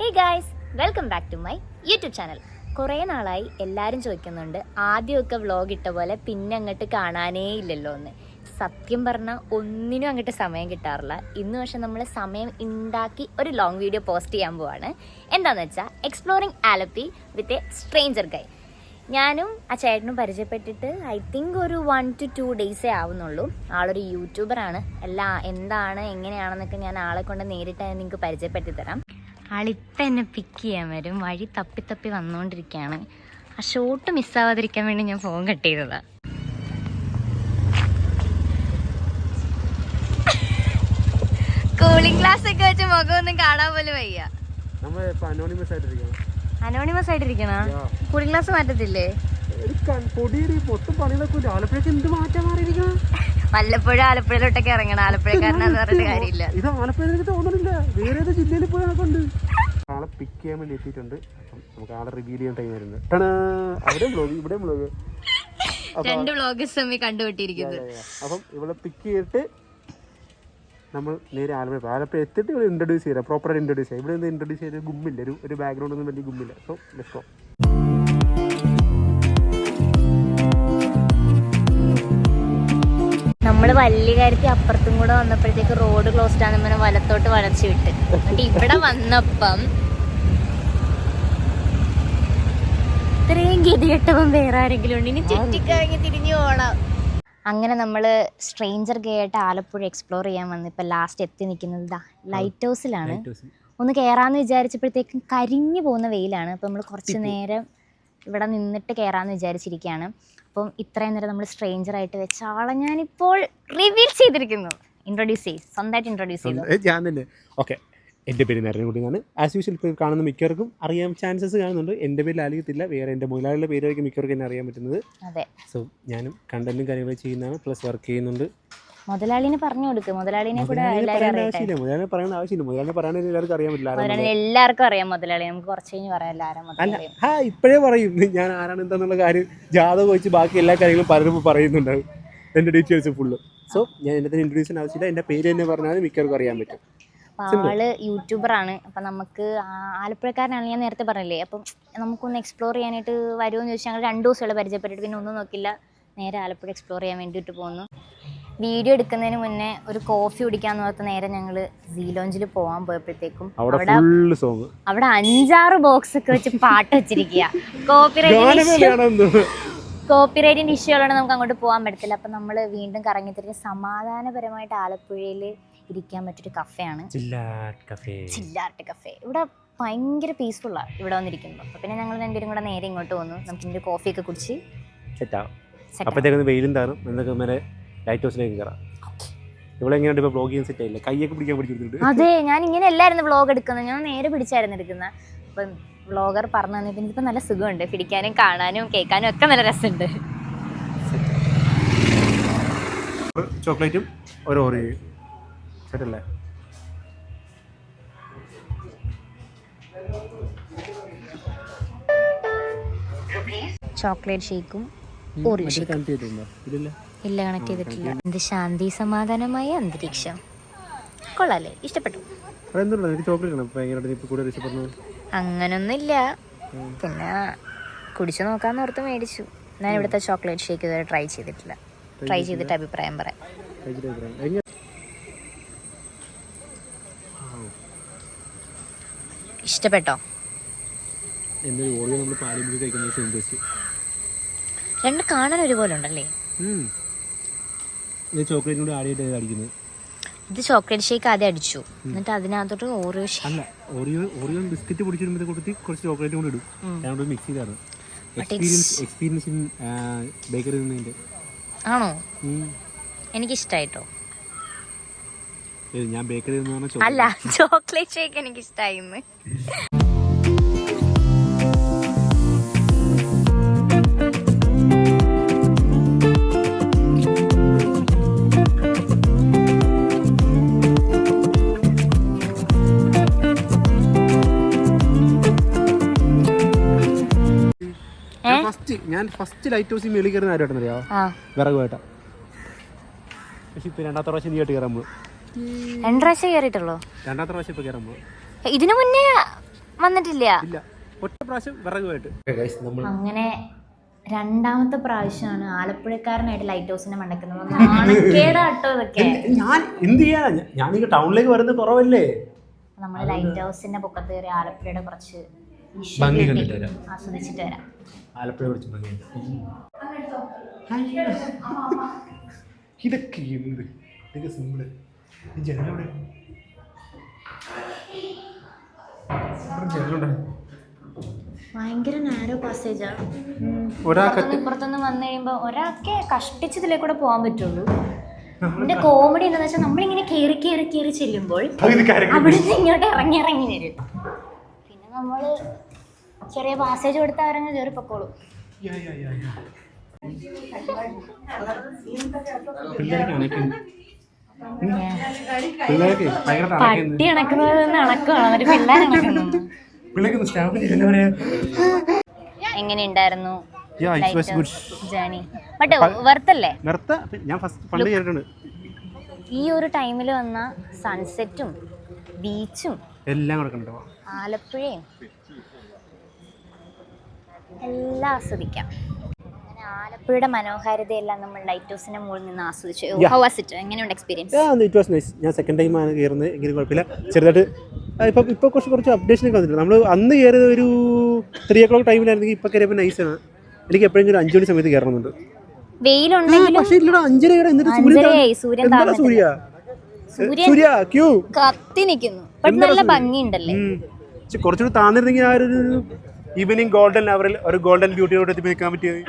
Hey guys, welcome back to my YouTube channel. കുറേ നാളായി എല്ലാവരും ചോദിക്കുന്നുണ്ട്, ആദ്യമൊക്കെ വ്ളോഗ് ഇട്ട പോലെ പിന്നെ അങ്ങോട്ട് കാണാനേ ഇല്ലല്ലോ എന്ന്. സത്യം പറഞ്ഞാൽ ഒന്നിനും അങ്ങോട്ട് സമയം കിട്ടാറില്ല. ഇന്ന് പക്ഷെ നമ്മൾ സമയം ഉണ്ടാക്കി ഒരു ലോങ് വീഡിയോ പോസ്റ്റ് ചെയ്യാൻ പോവാണ്. എന്താണെന്ന് വെച്ചാൽ exploring Alleppey with a stranger guy. ഞാനും ആ ചേട്ടനും പരിചയപ്പെട്ടിട്ട് ഐ തിങ്ക് ഒരു 1 to 2 ഡേയ്സേ ആവുന്നുള്ളൂ. ആളൊരു യൂട്യൂബറാണ്. എന്താണ് എങ്ങനെയാണെന്നൊക്കെ ഞാൻ ആളെ കൊണ്ട് നേരിട്ട് നിങ്ങൾക്ക് പരിചയപ്പെടുത്തി തരാം. ആളിപ്പം എന്നെ പിക്ക് ചെയ്യാൻ വരും. വഴി തപ്പി വന്നുകൊണ്ടിരിക്കുകയാണ്. ആ ഷോട്ട് മിസ്സാവാതിരിക്കാൻ വേണ്ടി ഞാൻ ഫോൺ കട്ട് ചെയ്തതാണ്. കൂളിംഗ് ഗ്ലാസ് ഒക്കെ വെച്ച് മുഖമൊന്നും കാണാൻ പോലും വയ്യ. അനോണിമസ് ആയിട്ടിരിക്കണ കൂളിംഗ് ഗ്ലാസ് മാറ്റത്തില്ലേ? വല്ലപ്പോഴും ആലപ്പുഴയിലോട്ടൊക്കെ ഇറങ്ങണം. ആലപ്പുഴക്കാരനാന്ന് പറഞ്ഞിട്ട് കാര്യമില്ല. ഇത് ആലപ്പുഴ എനിക്ക് തോന്നുന്നില്ല, വേറെ ഏത് ജില്ലയിൽ പോയി കൊണ്ട് ആളെ പിക്ക് ചെയ്യാൻ വേണ്ടി എത്തിയിട്ടുണ്ട്. അപ്പം നമുക്ക് ആളെ റിവീൽ ചെയ്യാൻ ടൈം വരുന്നത്. അവിടെ വ്ളോഗ്, ഇവിടെ വ്ളോഗ്, രണ്ട് വ്ളോഗേഴ്സ് കണ്ടുപിട്ടിരിക്കുന്നത്. അപ്പം ഇവിടെ പിക്ക് ചെയ്തിട്ട് നമ്മൾ നേരെ ആലപ്പുഴ എത്തിയിട്ട് ഇവിടെ ഇൻട്രൊഡ്യൂസ് ചെയ്യാം, പ്രോപ്പറായിട്ട് ഇൻട്രൊഡ്യൂസ് ചെയ്യാം. ഇവിടെ നിന്ന് ഇൻട്രൊഡ്യൂസ് ചെയ്ത് ഗുമ്മില്ല, ഒരു ബാക്ക്ഗ്രൗണ്ട് ഒന്നും വലിയ ഗുമ്മില്ല. So let's go. നമ്മള് വല്യകാര്യത്തിൽ അപ്പുറത്തും കൂടെ വന്നപ്പോഴത്തേക്ക് റോഡ് ക്ലോസ്ഡ് ആണ്. ഇങ്ങനെ വലത്തോട്ട് വളച്ചു വിട്ട് എന്നിട്ട് ഇവിടെ വന്നപ്പം ഇത്രയും ഗതികെട്ടപ്പം വേറെ ആരെങ്കിലും ഉണ്ട്. ഇനി ചുറ്റിക്കറങ്ങി തിരിഞ്ഞു പോകണം. അങ്ങനെ നമ്മൾ സ്ട്രേഞ്ചർ ഗേ ആയിട്ട് ആലപ്പുഴ എക്സ്പ്ലോർ ചെയ്യാൻ വന്നു. ഇപ്പം ലാസ്റ്റ് എത്തി നിൽക്കുന്നത് ലൈറ്റ് ഹൗസിലാണ്. ഒന്ന് കയറാമെന്ന് വിചാരിച്ചപ്പോഴത്തേക്കും കരിഞ്ഞു പോകുന്ന വെയിലാണ്. അപ്പം നമ്മൾ കുറച്ച് നേരം ഇവിടെ നിന്നിട്ട് കയറാമെന്ന് വിചാരിച്ചിരിക്കുകയാണ്. അപ്പം ഇത്രയും നേരം നമ്മൾ സ്ട്രേഞ്ചർ ആയിട്ട് വെച്ച ആളെ ഞാനിപ്പോൾ റിവീൽ ചെയ്തിരിക്കുന്നു. ഇൻട്രൊഡ്യൂസ് ചെയ്യും, സ്വന്തമായിട്ട് ഇൻട്രൊഡ്യൂസ് ചെയ്തു. ഞാൻ തന്നെ. ഓക്കെ, എൻ്റെ പേര് നരേൻകുട്ടിയാണ്. ആസ് യൂഷ്വൽ ഇപ്പോൾ കാണുന്ന മിക്കവർക്കും അറിയാൻ ചാൻസസ് കാണുന്നുണ്ട്. എൻ്റെ പേരിൽ അറിയത്തില്ല, വേറെ എൻ്റെ മുതലാളിയുടെ പേരായിരിക്കും മിക്കവർക്കും എന്നെ അറിയാൻ പറ്റുന്നത്. അതെ. സോ ഞാനും കണ്ടന്റും കാര്യങ്ങളും ചെയ്യുന്നതാണ്, പ്ലസ് വർക്ക് ചെയ്യുന്നുണ്ട്. മുതലാളിനെ പറഞ്ഞു കൊടുക്കും. മുതലാളിനെ കൂടെ ആവശ്യമില്ല, മുതലാളിനെ പറയേണ്ട ആവശ്യമില്ല. മുതലാളിനെ പറയാൻ എല്ലാവർക്കും അറിയാൻ പറ്റില്ല. എല്ലാവർക്കും അറിയാം മുതലാളി. നമുക്ക് കുറച്ച് കഴിഞ്ഞ് പറയാമല്ലോ ആരാ മുതലാളി. ഇപ്പോഴേ പറയും ഞാൻ ആരാണ് എന്താന്നുള്ള കാര്യം. ജാതകം വെച്ച് ബാക്കി എല്ലാ കാര്യങ്ങളും പലരും പറയുന്നുണ്ട്, എൻ്റെ ഡീറ്റെയിൽസ് ഫുള്ള്. സോ ഞാൻ എൻ്റെ ഇൻട്രൊഡ്യൂസ് ചെയ്യാൻ ആവശ്യമില്ല, എൻ്റെ പേര് തന്നെ പറഞ്ഞാൽ മിക്കവർക്കും അറിയാൻ പറ്റും. ആള് യൂട്യൂബറാണ്. അപ്പം നമുക്ക് ആലപ്പുഴക്കാരനാണ്, ഞാൻ നേരത്തെ പറഞ്ഞില്ലേ. അപ്പം നമുക്കൊന്ന് എക്സ്പ്ലോർ ചെയ്യാനായിട്ട് വരുമെന്ന് ചോദിച്ചാൽ ഞങ്ങൾ 2 ദിവസമുള്ള പരിചയപ്പെട്ടിട്ട് പിന്നെ ഒന്നും നോക്കില്ല, നേരെ ആലപ്പുഴ എക്സ്പ്ലോർ ചെയ്യാൻ വേണ്ടിയിട്ട് പോകുന്നു. വീഡിയോ എടുക്കുന്നതിന് മുന്നേ ഒരു കോഫി കുടിക്കാന്ന് പറഞ്ഞ നേരെ ഞങ്ങൾ സീ ലോഞ്ചിൽ പോകാൻ പോയപ്പോഴത്തേക്കും അവിടെ 5-6 ബോക്സ് ഒക്കെ വെച്ച് പാട്ട് വെച്ചിരിക്കുക. കോപ്പിറൈറ്റിന്റെ ഇഷ്യൂ ഉള്ളതുകൊണ്ട് നമുക്ക് അങ്ങോട്ട് പോകാൻ പറ്റത്തില്ല. അപ്പം നമ്മൾ വീണ്ടും കറങ്ങി തിരിഞ്ഞ് സമാധാനപരമായിട്ട് ആലപ്പുഴയിൽ ഇരിക്കാൻ പറ്റിയൊരു കഫേയാണ് ചില്ലാർട്ട് കഫേ. ഇവിടെ ഭയങ്കര പീസ്ഫുള്ളാണ് ഇവിടെ വന്നിരിക്കുമ്പോൾ. അപ്പം പിന്നെ ഞങ്ങൾ രണ്ടുപേരും കൂടെ നേരെ ഇങ്ങോട്ട് വന്നു. നമുക്ക് ഇതിൻ്റെ കോഫിയൊക്കെ കുടിച്ച് അപ്പോഴത്തേക്ക് വെയിലും താറും. എന്തൊക്കെ മേലെ ലൈറ്റ് ഹൗസിലേക്ക് കയറാം. ഇവിടെ എങ്ങനെയാണ് ഇപ്പോൾ വ്ളോഗ് ചെയ്യാൻ സെറ്റ് ആയില്ല, കൈയൊക്കെ പിടിക്കാൻ പിടിച്ചിട്ടുണ്ട്. അതെ, ഞാൻ ഇങ്ങനെ എല്ലായിരുന്നു വ്ളോഗ് എടുക്കുന്നത്. ഞാൻ നേരെ പിടിച്ചായിരുന്നു എടുക്കുന്നത്. അപ്പം വ്ളോഗർ പറഞ്ഞു തന്നെ പിന്നെ ഇപ്പം നല്ല സുഖമുണ്ട്, പിടിക്കാനും കാണാനും കേൾക്കാനും ഒക്കെ നല്ല രസമുണ്ട്. ചോക്ലേറ്റും ഒരു ഓറിയോ സെറ്റല്ലേ. ചോക്ലേറ്റ് ഷേക്കും ഓറിയോ ഷേക്കും ഇല്ല, കണക്ട് ചെയ്തിട്ടില്ല. എന്ത് ശാന്തി സമാധാനമായ അന്തരീക്ഷം. കൊള്ളാല്ലേ, ഇഷ്ടപ്പെട്ടു. അങ്ങനൊന്നുമില്ല, പിന്നെ കുടിച്ചു നോക്കാന്ന് ഓർത്ത് മേടിച്ചു. ഞാൻ ഇവിടുത്തെ ചോക്ലേറ്റ് ഷേക്ക് ഇതുവരെ ട്രൈ ചെയ്തിട്ടില്ല. ട്രൈ ചെയ്തിട്ട് അഭിപ്രായം പറയാം. ഇഷ്ടപ്പെട്ടോ? രണ്ട് കാണാൻ ഒരുപോലെ ഉണ്ടല്ലേ. ഇത് ചോക്ലേറ്റ് ഷേക്ക് ആദ്യം അടിച്ചു, എന്നിട്ട് അതിനകത്തോട്ട് ഓറിയോ ഓറിയോ ബിസ്ക്കറ്റ് പൊടിച്ചിടുമ്പോൾ കൊടുത്തി കുറച്ച് ചോക്ലേറ്റ് കൂടെ ഇടും. ഞാനോട് മിക്സ് ചെയ്താണ്. എക്സ്പീരിയൻസ് ഇൻ ബേക്കറി നിന്നതിന്റെ ആണോ? എനിക്കിഷ്ടായിട്ടോ. ഞാൻ ബേക്കറി അല്ല, ചോക്ലേറ്റ് ഷേക്ക് എനിക്കിഷ്ടായി. ഞാൻ ഫസ്റ്റ് ലൈറ്റ് ഹൗസിൽ മേളിൽ കയറുന്ന ആരുമായിട്ടെന്ന് അറിയാമോ? വിറക് വേട്ട. പക്ഷെ ഇപ്പൊ 2ാമത്തെ പ്രാവശ്യം നീ ആയിട്ട് കയറാൻ പോകും. 2 പ്രാവശ്യം കയറിയിട്ടുള്ളൂ. 2ാമത്തെ പ്രാവശ്യം ഇപ്പൊ കയറാൻ പോകും. ഇതിനു മുന്നേ വന്നിട്ടില്ല. ഇല്ല, ഒറ്റ പ്രാവശ്യം വിറകുമായിട്ട്. അങ്ങനെ രണ്ടാമത്തെ പ്രാവശ്യമാണ് ആലപ്പുഴക്കാരനായിട്ട് ലൈറ്റ് ഹൗസിന്റെ മണ്ടക്കുന്നത്. നാണക്കേടാട്ടോ ഇതൊക്കെ. ഞാൻ എന്ത് ചെയ്യാനാ, ഞാനീ ടൗണിലേക്ക് വരുന്നത് കുറവല്ലേ. നമ്മള് ലൈറ്റ് ഹൗസിന്റെ പൊക്കത്ത് കയറി ആലപ്പുഴയുടെ കുറച്ച് ഭംഗി കണ്ടിട്ട് വരാം, ആസ്വദിച്ചിട്ട് വരാം. ആലപ്പുഴ കുറച്ച് ഭംഗിയുണ്ട്. ഇതൊക്കെ എന്ത്, ഇതൊക്കെ സിമ്പിള്. ജനലുണ്ട്, ഭയങ്കര നാരോ പാസേജാ. ഒരാൾക്ക് ഇപ്പുറത്തൊന്നും വന്നു കഴിയുമ്പോ ഒരാൾക്ക് കഷ്ടിച്ചതിലേ കൂടെ പോകാൻ പറ്റുള്ളൂ. എന്റെ കോമഡി എന്താന്ന് വെച്ചാൽ നമ്മളിങ്ങനെ കേറി കേറി കേറി ചെല്ലുമ്പോൾ അവിടെ നിന്ന് ഇങ്ങോട്ട് ഇറങ്ങി ഇറങ്ങി വരും. പിന്നെ നമ്മള് ചെറിയ പാസേജ് കൊടുത്ത അവരങ്ങ് കയറി പൊക്കോളും. പട്ടി അണക്കുന്നത് അണക്കുവാണ്, ഒരു പിള്ളേരണക്കുന്നു. എങ്ങനെയുണ്ടായിരുന്നു ജേണി? ബട്ട് വെർത്തല്ലേ? ഞാൻ ഫസ്റ്റ് പണ്ട് കേട്ടിട്ടുണ്ട്. ഈ ഒരു ടൈമിൽ വന്ന സൺസെറ്റും ബീച്ചും എല്ലാം കൊടുക്കണ്ടോ, ആലപ്പുഴയും എല്ലാം ആസ്വദിക്കാം. അങ്ങനെ ആലപ്പുഴയുടെ മനോഹാരിതയെല്ലാം നമ്മൾ ലൈറ്റ് ഹൗസിന്റെ മുകളിൽ നിന്ന് ആസ്വദിച്ചു. How was it? എങ്ങനെയുണ്ട് എക്സ്പീരിയൻസ്? It was nice. ഞാൻ സെക്കൻഡ് ടൈം ആണ് കയറുന്നത്, എങ്കിലും കുഴപ്പമില്ല. ചെറുതായിട്ട് ഇപ്പോൾ കുറച്ച് അപ്ഡേഷനൊക്കെ വന്നിട്ടുണ്ട്. നമ്മൾ അന്ന് കയറിയത് ഒരു 3 o'clock ടൈമിലായിരുന്നെങ്കിൽ ഇപ്പോൾ കയറിയപ്പോൾ നൈസാണ്. എനിക്ക് എപ്പോഴെങ്കിലും 5 മണി സമയത്ത് കയറണമെന്നുണ്ട്. വെയിലുണ്ടെങ്കിലും പക്ഷേ ഇല്ലടാ, 5:30 സൂര്യ ക്യൂ കത്തി നിൽക്കുന്നു. നല്ല ഭംഗിയുണ്ടല്ലേ. കുറച്ചുകൂടി താന്നിരുന്നെങ്കിൽ ആ ഒരു ഈവനിങ് ഗോൾഡൻ അവറിൽ ഒരു ഗോൾഡൻ ബ്യൂട്ടിയോട് എത്തി നിൽക്കാൻ പറ്റിയത്.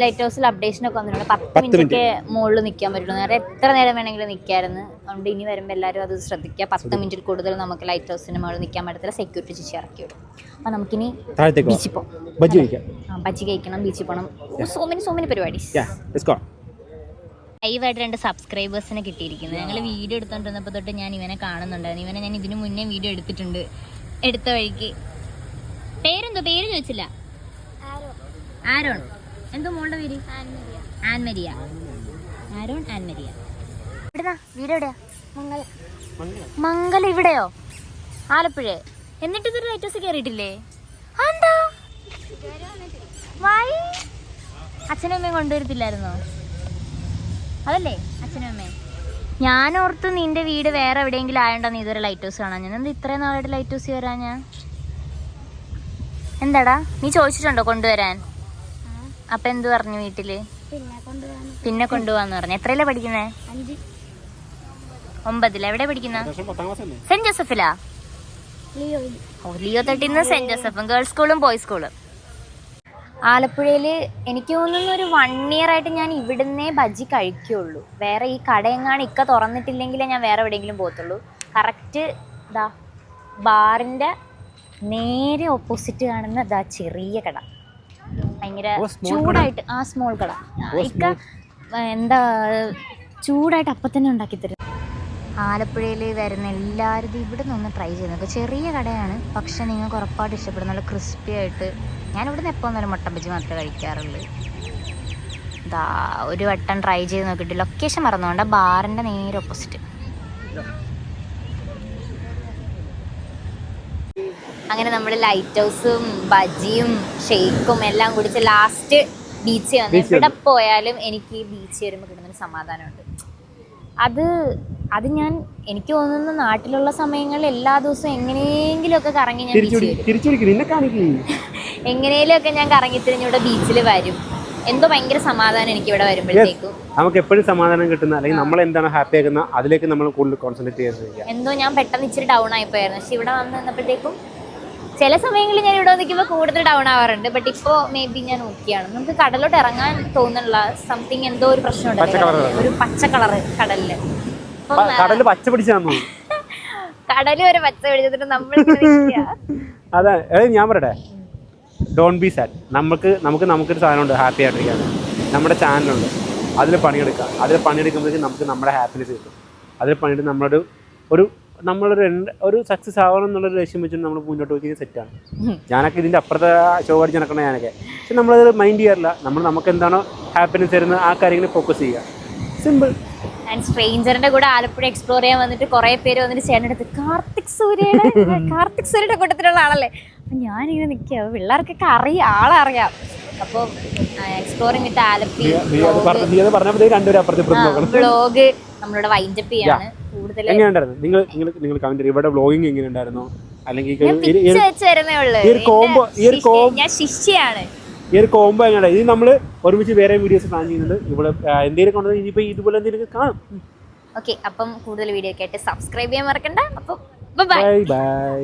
ലൈറ്റ് ഹൗസിൽ അപ്ഡേഷൻ ഒക്കെ വന്നിട്ടുണ്ട്. 10 മിനിറ്റ് മുകളിൽ നിൽക്കാൻ പറ്റുള്ളൂ. നേരെ എത്ര നേരം വേണമെങ്കിലും നിൽക്കായിരുന്നു. അതുകൊണ്ട് ഇനി വരുമ്പോൾ എല്ലാവരും അത് ശ്രദ്ധിക്കുക. 10 മിനിറ്റിൽ കൂടുതൽ നമുക്ക് ലൈറ്റ് ഹൗസിന് മുകളിൽ നിൽക്കാൻ പറ്റത്തില്ല. സെക്യൂരിറ്റി ചേച്ചി ഇറക്കി വിടും. അപ്പം നമുക്കിനി ബീച്ചിൽ പോകാം, ബജ്ജി കഴിക്കണം, ബീച്ചിൽ പോകണം. സോ മെനി പരിപാടി. ലൈവായിട്ട് 2 സബ്സ്ക്രൈബേഴ്സിനെ കിട്ടിയിരിക്കുന്നത്. ഞങ്ങൾ വീഡിയോ എടുത്തോണ്ടിരുന്നപ്പോൾ തൊട്ട് ഞാൻ ഇവനെ കാണുന്നുണ്ടായിരുന്നു. ഇവനെ ഞാൻ ഇതിനു മുന്നേ വീഡിയോ എടുത്തിട്ടുണ്ട്. എടുത്ത വഴിക്ക് പേരെന്തോ, പേര് ചോദിച്ചില്ല. ആരോൺ എന്തോ മോളുടെ പേര്? ആൻമരിയ. ആരോൺ ആൻമരിയ. എവിടെയാ വീട്? എവിടെയാ? മംഗലം. ഇവിടെയോ? ആലപ്പുഴ. എന്നിട്ട് ഇതൊരു ലൈറ്റ് ഹൗസ് കയറിയിട്ടില്ലേ? എന്താ അച്ഛനും അമ്മയും കൊണ്ടുവരത്തില്ലായിരുന്നോ? അതല്ലേ അച്ഛനും അമ്മയും. ഞാനോർത്ത് നിന്റെ വീട് വേറെ എവിടെയെങ്കിലും ആയോണ്ടാ നീ ഇതുവരെ ലൈറ്റ് ഹൗസ് കാണാൻ. ഞാൻ എന്താ ഇത്രയും നാളായിട്ട് ലൈറ്റ് ഹൗസ് വരാൻ? ഞാൻ എന്താടാ നീ ചോദിച്ചിട്ടുണ്ടോ കൊണ്ടുവരാൻ? അപ്പൊ എന്ത് പറഞ്ഞു വീട്ടില്? പിന്നെ കൊണ്ടുപോവാന്ന് പറഞ്ഞു. എത്രയല്ലേ പഠിക്കുന്നേ? 9. എവിടെ പഠിക്കുന്ന? സെന്റ് ജോസഫിലാ? ലിയോ 13 സെന്റ് ജോസഫും ഗേൾസ് സ്കൂളും ബോയ്സ് സ്കൂളും. ആലപ്പുഴയില് എനിക്ക് തോന്നുന്നു ഒരു 1 year ആയിട്ട് ഞാൻ ഇവിടുന്നേ ബജ്ജി കഴിക്കുള്ളൂ. വേറെ ഈ കടയെങ്ങാണ് ഇക്ക തുറന്നിട്ടില്ലെങ്കിലേ ഞാൻ വേറെ എവിടെയെങ്കിലും പോകത്തുള്ളൂ. കറക്റ്റ് ഇതാ ബാറിന്റെ നേരെ ഓപ്പോസിറ്റ് കാണുന്ന ഇതാ ചെറിയ കട. ഭയങ്കര ചൂടായിട്ട് സ്മോൾ കട. ഇക്ക എന്താ ചൂടായിട്ട് അപ്പം തന്നെ ഉണ്ടാക്കി തരും. ആലപ്പുഴയിൽ വരുന്ന എല്ലാവരും ഇവിടെ നിന്ന് ട്രൈ ചെയ്ത് നോക്കുക. ചെറിയ കടയാണ്, പക്ഷെ നിങ്ങൾക്ക് ഉറപ്പായിട്ട് ഇഷ്ടപ്പെടും. നല്ല ക്രിസ്പി ആയിട്ട്. ഞാനിവിടെ നിന്ന് എപ്പോൾ നല്ല മുട്ട ബജ്ജി മാത്രമേ കഴിക്കാറുള്ളൂ. ഇതാ ഒരു വട്ടം ട്രൈ ചെയ്ത് നോക്കിയിട്ട്. ലൊക്കേഷൻ മറന്നുകൊണ്ട് ബാറിൻ്റെ നേരെ ഓപ്പോസിറ്റ്. അങ്ങനെ നമ്മൾ ലൈറ്റ് ഹൗസും ബജ്ജിയും ഷെയ്ക്കും എല്ലാം കുടിച്ച് ലാസ്റ്റ് ബീച്ച് വന്നു. എവിടെ പോയാലും എനിക്ക് ഈ ബീച്ച് വരുമ്പോൾ കിട്ടുന്നൊരു സമാധാനമുണ്ട്. അത് ഞാൻ എനിക്ക് തോന്നുന്നു നാട്ടിലുള്ള സമയങ്ങളിൽ എല്ലാ ദിവസവും എങ്ങനെയെങ്കിലുമൊക്കെ കറങ്ങി ഞാൻ എങ്ങനെയൊക്കെ ഞാൻ കറങ്ങി തിരിഞ്ഞിവിടെ ബീച്ചിൽ വരും. എന്തോ ഭയങ്കര സമാധാനം എനിക്ക് ഇവിടെ വരുമ്പോഴത്തേക്കും. നമുക്ക് എപ്പോഴും സമാധാനം കിട്ടുന്ന, അല്ലെങ്കിൽ നമ്മൾ എന്താണ് ഹാപ്പി ആക്കുന്ന അതിലേക്ക് നമ്മൾ കൂടുതൽ കോൺസെൻട്രേറ്റ് ചെയ്യാൻ. എന്തോ ഞാൻ പെട്ടെന്ന് ഇച്ചിരി ഡൗൺ ആയിപ്പോയായിരുന്നു. പക്ഷെ ഇവിടെ വന്ന് നിന്നപ്പോഴത്തേക്കും ചില സമയങ്ങളിൽ ഞാൻ ഇവിടെ നിൽക്കുമ്പോൾ കൂടുതൽ ഡൗൺ ആവാറുണ്ട്. ബട്ട് ഇപ്പോൾ മേ ബി ഞാൻ ഓക്കെയാണ്. നമുക്ക് കടലോട്ട് ഇറങ്ങാൻ തോന്നുന്നില്ല. സംതിങ് എന്തോ ഒരു പ്രശ്നമുണ്ട്. ഒരു പച്ച കളറ് കടലില്. കടല് പച്ച പിടിച്ചാന്നു. കടല് ഒരു പച്ച പിടിച്ചിട്ട് നമ്മൾ അതെ. ഞാൻ പറയട്ടെ, ഡോണ്ട് ബി സാഡ്. നമുക്കൊരു സാധനമുണ്ട് ഹാപ്പി ആയിട്ടിരിക്കാൻ. നമ്മുടെ ചാനലുണ്ട്, അതിൽ പണിയെടുക്കുക. അതിൽ പണിയെടുക്കുമ്പോഴേക്കും നമുക്ക് നമ്മുടെ ഹാപ്പിനെസ് കിട്ടും. അതിൽ പണിയെടുത്ത് നമ്മളൊരു സക്സസ് ആവണം എന്നുള്ളൊരു ലക്ഷ്യം വെച്ചിട്ട് നമ്മൾ മുന്നോട്ട് പോയി സെറ്റാണ്. ഞാനൊക്കെ ഇതിൻ്റെ അപ്പുറത്തെ ഷോ അടിച്ച് നടക്കണം ഞാനൊക്കെ. പക്ഷെ നമ്മളത് മൈൻഡ് ചെയ്യാറില്ല. നമുക്ക് എന്താണോ ഹാപ്പിനെസ് തരുന്നത് ആ കാര്യങ്ങളിൽ ഫോക്കസ് ചെയ്യുക. സിമ്പിൾ. ആൻഡ് സ്ട്രേഞ്ചറിന്റെ കൂടെ ആലപ്പുഴ എക്സ്പ്ലോർ ചെയ്യാൻ വന്നിട്ട് കുറെ പേര് വന്നിട്ട് ചേട്ടൻ്റെ അടുത്ത് കാർത്തിക് സൂര്യയുടെ കൂട്ടത്തിലുള്ള ആളല്ലേ. അപ്പൊ ഞാനിങ്ങനെ നിൽക്കുക, പിള്ളേർക്കൊക്കെ അറിയാം, ആളറിയാം. അപ്പോൾ എക്സ്പ്ലോറിംഗ് വിത്ത് ആലപ്പി വ്ളോഗ് നമ്മളിവിടെ വൈൻഡപ്പ് ചെയ്യാണ്. കൂടുതൽ എങ്ങനെയുണ്ടായിരുന്നു നിങ്ങൾ കമന്റ് ഇവിടെ വ്ളോഗിങ് എങ്ങനെയുണ്ടായിരുന്നു? അല്ലെങ്കിൽ വെച്ച് തരുന്നേ ഉള്ളൂ. ഞാൻ ശിഷ്യയാണ്. ഈ ഒരു കോംബോ എങ്ങനെയാണ്? ഇത് നമ്മൾ ഒരുമിച്ച് വേറെ വീഡിയോസ് പ്ലാൻ ചെയ്യുന്നുണ്ട്. ഇവിടെ എന്തെങ്കിലും കൊണ്ടു ഇനിയിപ്പോ ഇതുപോലെ എന്തെങ്കിലും കാണും. ഓക്കെ, അപ്പം കൂടുതൽ വീഡിയോ ഒക്കെ ആയിട്ട് സബ്സ്ക്രൈബ് ചെയ്യാൻ മറക്കണ്ട. അപ്പം ബൈ.